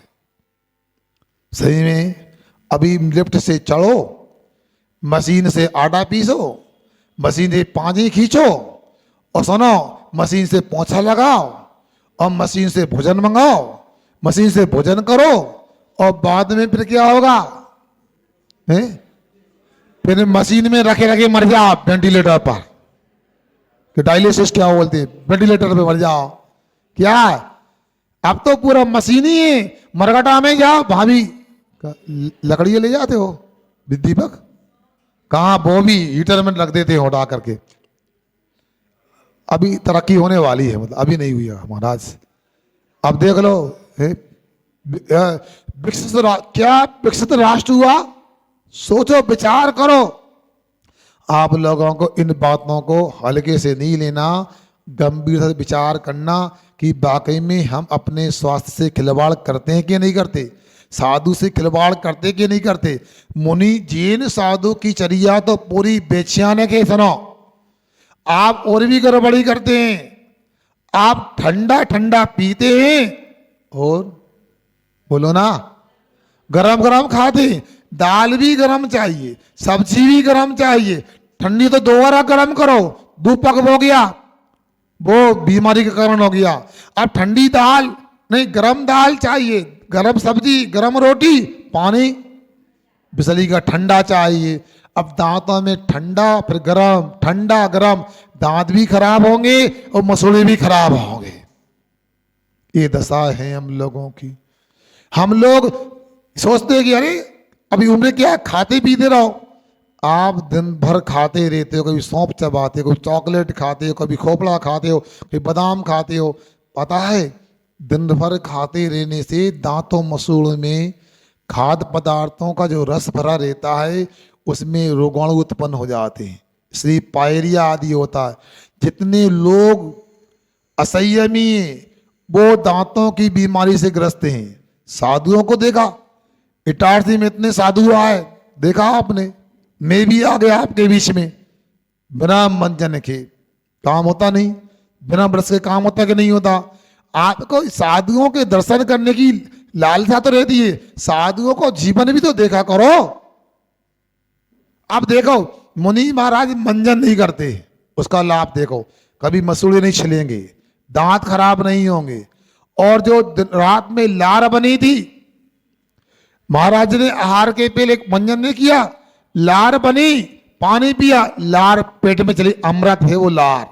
सही में अभी लिफ्ट से चढ़ो, मशीन से आटा पीसो, मशीन से पानी खींचो, और सुनो मशीन से पोंछा लगाओ, और मशीन से भोजन मंगाओ, मशीन से भोजन करो, और बाद में फिर क्या होगा? हैं? फिर मशीन में रखे रखे मर जाओ वेंटिलेटर पर, कि डायलिसिस क्या बोलते हैं, वेंटिलेटर पे मर जाओ। क्या अब तो पूरा मशीन ही है। मरघटा में जाओ, भाभी लकड़ी ले जाते हो दीपक, कहाँ वो भी हीटर में रख देते हो उठा करके। अभी तरक्की होने वाली है, मतलब अभी नहीं हुई है महाराज। अब देख लो क्या विकसित राष्ट्र हुआ? सोचो विचार करो। आप लोगों को इन बातों को हल्के से नहीं लेना, गंभीरता से विचार करना कि वाकई में हम अपने स्वास्थ्य से खिलवाड़ करते हैं कि नहीं करते, साधु से खिलवाड़ करते कि नहीं करते। मुनि जैन साधु की चर्या तो पूरी बेचैन के सुनो। आप और भी गड़बड़ी करते हैं, आप ठंडा ठंडा पीते हैं और बोलो ना गरम गरम खाते हैं। दाल भी गरम चाहिए, सब्जी भी गरम चाहिए, ठंडी तो दोबारा गरम करो, दूपक हो गया, वो बीमारी का कारण हो गया। अब ठंडी दाल नहीं, गरम दाल चाहिए, गरम सब्जी, गरम रोटी, पानी बिजली का ठंडा चाहिए। अब दांतों में ठंडा फिर गरम, ठंडा गरम, दांत भी खराब होंगे और मसूड़े भी खराब होंगे। ये दशा है हम लोगों की। हम लोग सोचते हैं कि अरे अभी उम्र क्या है, खाते पीते रहो। आप दिन भर खाते रहते हो, कभी सौंफ चबाते हो, कभी चॉकलेट खाते हो, कभी खोपड़ा खाते हो, कभी बादाम खाते हो। पता है दिन भर खाते रहने से दांतों मसूड़ में खाद्य पदार्थों का जो रस भरा रहता है उसमें रोगाणु उत्पन्न हो जाते हैं, इसलिए पायरिया आदि होता है। जितने लोग असंयमी हैं वो दांतों की बीमारी से ग्रस्त हैं। साधुओं को देखा, इटारसी में इतने साधु आए, देखा आपने, मैं भी आ गया आपके बीच में। बिना मंजन के काम होता नहीं, बिना ब्रश के काम होता कि नहीं होता। आपको साधुओं के दर्शन करने की लालसा तो रहती है, साधुओं को जीवन भी तो देखा करो। आप देखो मुनि महाराज मंजन नहीं करते, उसका लाभ देखो, कभी मसूड़े नहीं छिलेंगे, दांत खराब नहीं होंगे। और जो रात में लार बनी थी, महाराज ने आहार के पहले एक मंजन नहीं किया, लार बनी, पानी पिया, लार पेट में चली, अमृत है वो लार।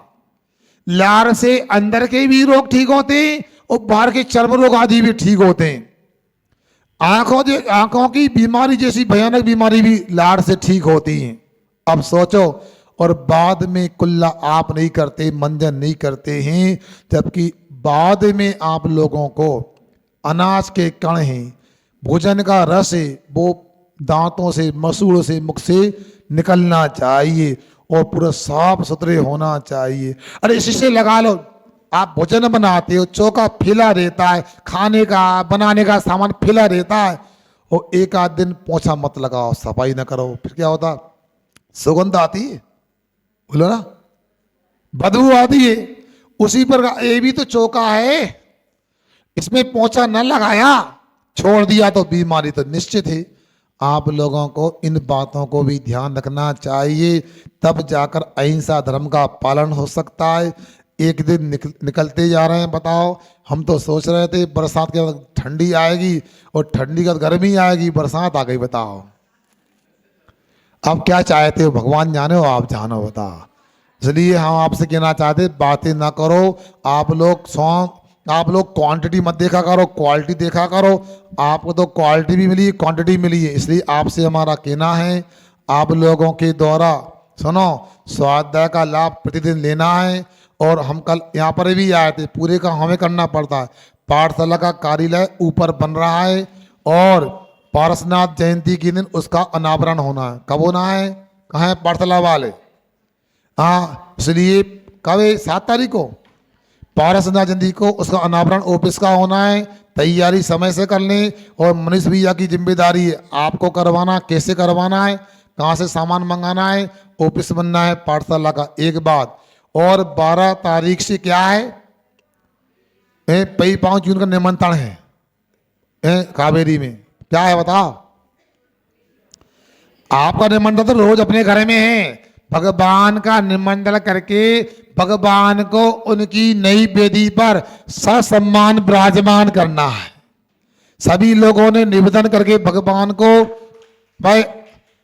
लार से अंदर के भी रोग ठीक होते हैं और बाहर के चर्म रोग आदि भी ठीक होते हैं। आंखों की बीमारी जैसी भयानक बीमारी भी लार से ठीक होती है। अब सोचो, और बाद में कुल्ला आप नहीं करते, मंजन नहीं करते हैं, जबकि बाद में आप लोगों को अनाज के कण हैं, भोजन का रस है, वो दांतों से, मसूड़ों से, मुख से निकलना चाहिए और पूरा साफ सुथरे होना चाहिए। अरे इसी से लगा लो, आप भोजन बनाते हो, चौका फैला रहता है, खाने का बनाने का सामान फैला रहता है, और एक आध दिन पोछा मत लगाओ, सफाई ना करो, फिर क्या होता? सुगंध आती है, बोलो ना, बदबू आती है। उसी पर ये भी तो चौका है, इसमें पोछा न लगाया, छोड़ दिया तो बीमारी तो निश्चित है। आप लोगों को इन बातों को भी ध्यान रखना चाहिए, तब जाकर अहिंसा धर्म का पालन हो सकता है। एक दिन निकलते जा रहे हैं, बताओ, हम तो सोच रहे थे बरसात के बाद ठंडी आएगी और ठंडी के बाद गर्मी आएगी, बरसात आ गई, बताओ अब क्या चाहते हो? भगवान जाने हो, आप जानो, बताओ। इसलिए हम आपसे कहना चाहते, बातें ना करो, आप लोग क्वांटिटी मत देखा करो, क्वालिटी देखा करो। आपको तो क्वालिटी भी मिली, क्वांटिटी मिली है, इसलिए आपसे हमारा कहना है, आप लोगों के द्वारा सुनो, स्वाध्याय का लाभ प्रतिदिन लेना है। और हम कल यहाँ पर भी आए थे, पूरे का हमें करना पड़ता है। पाठशाला का कार्यालय ऊपर बन रहा है और पारसनाथ जयंती के दिन उसका अनावरण होना है। कब होना है? कहाँ है पाठशाला वाले? हाँ, इसलिए कब है? 7 तारीख को पारसनाथ जयंती को उसका अनावरण ऑफिस का होना है। तैयारी समय से कर लें, और मनीष भैया की जिम्मेदारी है आपको करवाना, कैसे करवाना है, कहाँ से सामान मंगाना है, ऑफिस बनना है पाठशाला का। एक बात और, 12 तारीख से क्या है? 5 जून का निमंत्रण है कावेरी में। क्या है बताओ? आपका निमंत्रण तो रोज अपने घर में है, भगवान का निमंत्रण करके भगवान को उनकी नई वेदी पर ससम्मान विराजमान करना है। सभी लोगों ने निवेदन करके भगवान को भाई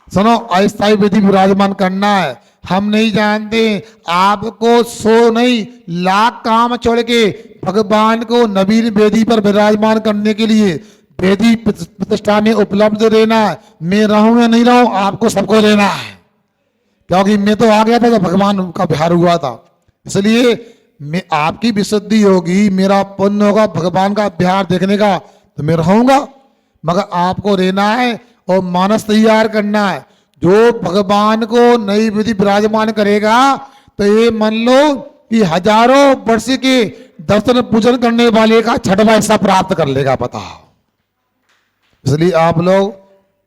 सुनो अस्थायी वेदी विराजमान करना है। हम नहीं जानते, आपको 100 नहीं 1,00,000 काम छोड़ के भगवान को नवीन वेदी पर विराजमान करने के लिए वेदी प्रतिष्ठा में उपलब्ध रहना है। मैं रहूं या नहीं रहूं, आपको सबको रहना है, क्योंकि मैं तो आ गया था जब भगवान का बिहार हुआ था। इसलिए मैं, आपकी विशुद्धि होगी, मेरा पुण्य होगा भगवान का बिहार देखने का, तो मैं रहूंगा, मगर आपको रहना है और मानस तैयार करना है। जो भगवान को नई विधि विराजमान करेगा, तो ये मान लो कि हजारों वर्ष के दर्शन पूजन करने वाले का 6वां हिस्सा प्राप्त कर लेगा, बताओ। इसलिए आप लोग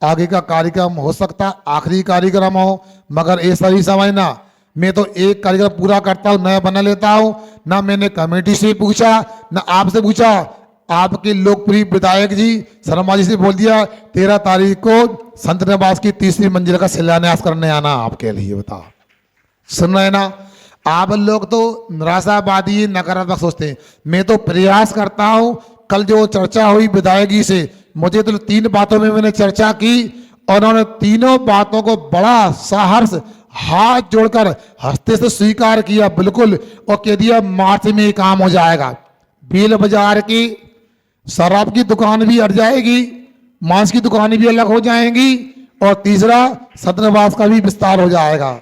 आगे का कार्यक्रम हो सकता आखिरी कार्यक्रम हो, मगर ऐसा ही समझना, मैं तो एक कार्यक्रम पूरा करता हूँ, नया बना लेता हूँ। ना मैंने कमेटी से पूछा, ना आपसे पूछा, आपके लोकप्रिय विधायक जी शर्मा जी से बोल दिया 13 तारीख को संत निवास की 3री मंजिल का शिलान्यास करने आना आपके लिए, बताओ। सुन रहे ना? आप लोग तो निराशावादी नकारात्मक सोचते हैं, मैं तो प्रयास करता हूँ। कल जो चर्चा हुई विधायक जी से, मुझे तो 3 बातों में मैंने चर्चा की और उन्होंने तीनों बातों को बड़ा सहर्ष हाथ जोड़कर हंसते से स्वीकार किया, बिल्कुल, और कह दिया मार्च में ही काम हो जाएगा। बेल बाजार की शराब की दुकान भी हट जाएगी, मांस की दुकान भी अलग हो जाएंगी, और तीसरा सतनवास का भी विस्तार हो जाएगा।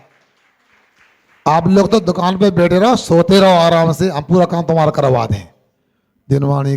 आप लोग तो दुकान पे बैठे रहो, सोते रहो आराम से, हम पूरा काम तुम्हारा करवा दें। दिनवाणी